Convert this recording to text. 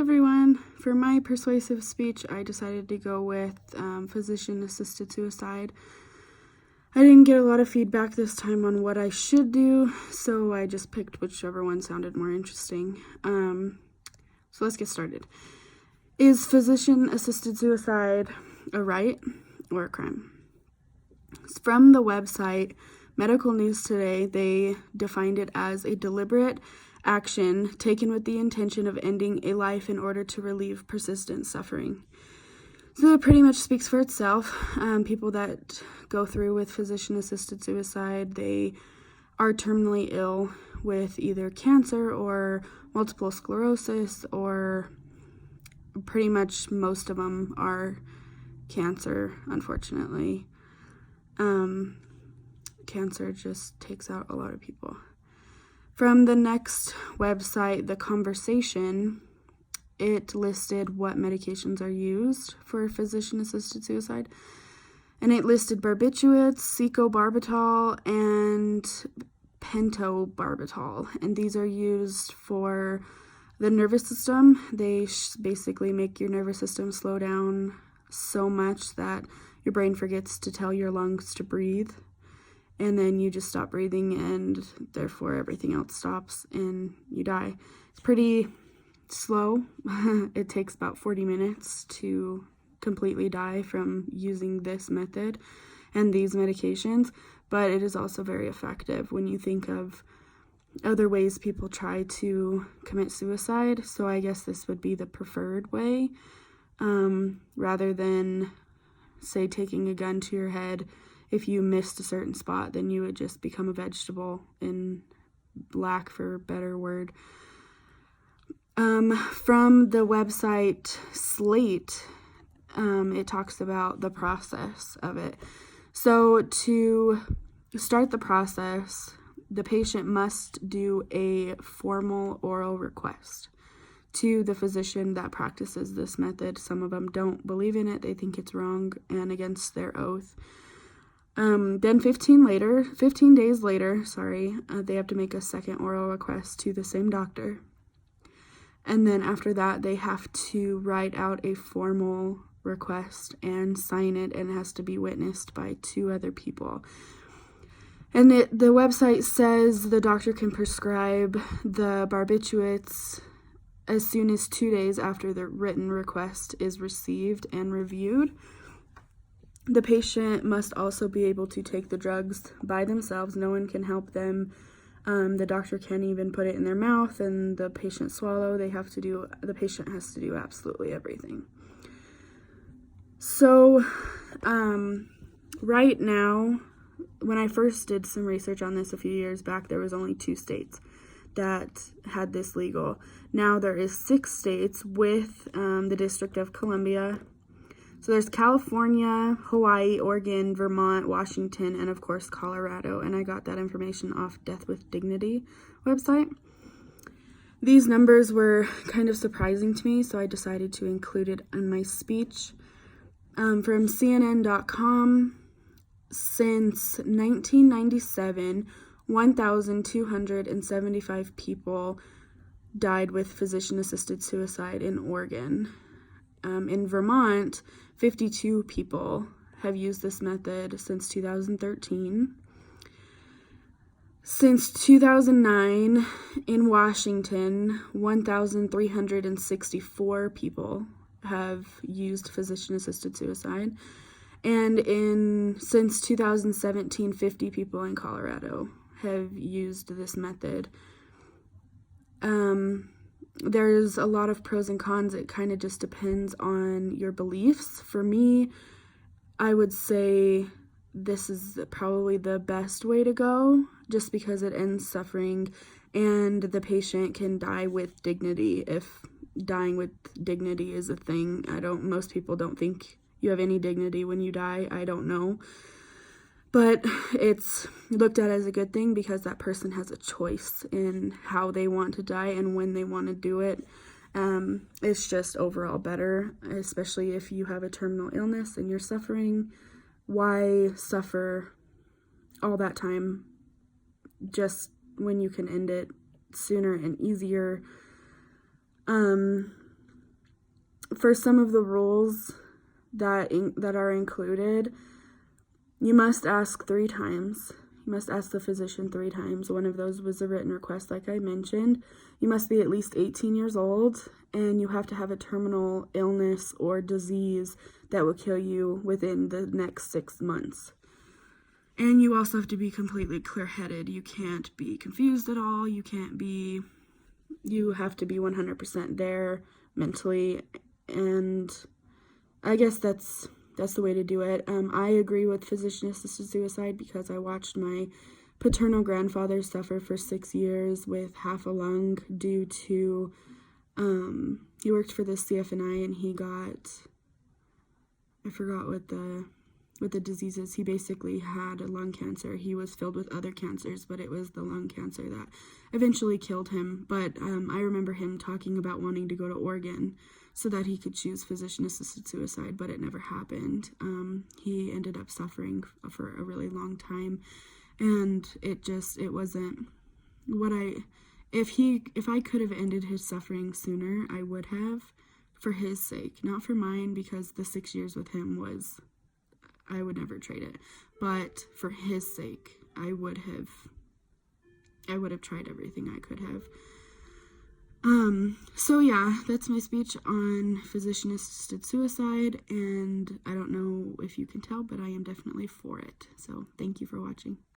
everyone. For my persuasive speech, I decided to go with physician-assisted suicide. I didn't get a lot of feedback this time on what I should do, so I just picked whichever one sounded more interesting. So let's get started. Is physician-assisted suicide a right or a crime? From the website Medical News Today, they defined it as a deliberate action taken with the intention of ending a life in order to relieve persistent suffering. So it pretty much speaks for itself. People that go through with physician-assisted suicide, they are terminally ill with either cancer or multiple sclerosis, or pretty much most of them are cancer, unfortunately. Cancer just takes out a lot of people. From the next website, The Conversation, it listed what medications are used for physician-assisted suicide. And it listed barbiturates, secobarbital, and pentobarbital. And these are used for the nervous system. They basically make your nervous system slow down so much that your brain forgets to tell your lungs to breathe. And then you just stop breathing, and therefore everything else stops and you die. It's pretty slow. It takes about 40 minutes to completely die from using this method and these medications, but it is also very effective when you think of other ways people try to commit suicide. So I guess this would be the preferred way, rather than, say, taking a gun to your head. If you missed a certain spot, then you would just become a vegetable, in lack for a better word. From the website Slate, it talks about the process of it. So to start the process, the patient must do a formal oral request to the physician that practices this method. Some of them don't believe in it. They think it's wrong and against their oath. Then 15 days later, they have to make a second oral request to the same doctor. And then after that, they have to write out a formal request and sign it, and it has to be witnessed by 2 other people. And the website says the doctor can prescribe the barbiturates as soon as 2 days after the written request is received and reviewed. The patient must also be able to take the drugs by themselves. No one can help them. The doctor can't even put it in their mouth and the patient swallow. The patient has to do absolutely everything. So, right now, when I first did some research on this a few years back, there was only 2 states that had this legal. Now there is 6 states with the District of Columbia. So there's California, Hawaii, Oregon, Vermont, Washington, and of course Colorado. And I got that information off Death with Dignity website. These numbers were kind of surprising to me, so I decided to include it in my speech. From CNN.com, since 1997, 1,275 people died with physician-assisted suicide in Oregon. In Vermont, 52 people have used this method since 2013. Since 2009, in Washington, 1,364 people have used physician-assisted suicide. And since 2017, 50 people in Colorado have used this method. There's a lot of pros and cons. It kind of just depends on your beliefs. For me, I would say this is probably the best way to go, just because it ends suffering and the patient can die with dignity. If dying with dignity is a thing, most people don't think you have any dignity when you die. I don't know. But it's looked at as a good thing because that person has a choice in how they want to die and when they want to do it. It's just overall better, especially if you have a terminal illness and you're suffering. Why suffer all that time just when you can end it sooner and easier? for some of the rules that are included, you must ask 3 times. You must ask the physician 3 times. One of those was a written request, like I mentioned. You must be at least 18 years old, and you have to have a terminal illness or disease that will kill you within the next 6 months. And you also have to be completely clear-headed. You can't be confused at all. You have to be 100% there mentally, and I guess that's the way to do it. I agree with physician-assisted suicide because I watched my paternal grandfather suffer for 6 years with half a lung due to, he worked for the CFNI and he got, I forgot what the disease is. He basically had a lung cancer. He was filled with other cancers, but it was the lung cancer that eventually killed him. But I remember him talking about wanting to go to Oregon so that he could choose physician-assisted suicide, but it never happened. He ended up suffering for a really long time, and it wasn't what if I could have ended his suffering sooner, I would have, for his sake, not for mine, because the 6 years with him I would never trade it, but for his sake, I would have tried everything I could have. So yeah, that's my speech on physician-assisted suicide, and I don't know if you can tell, but I am definitely for it. So thank you for watching.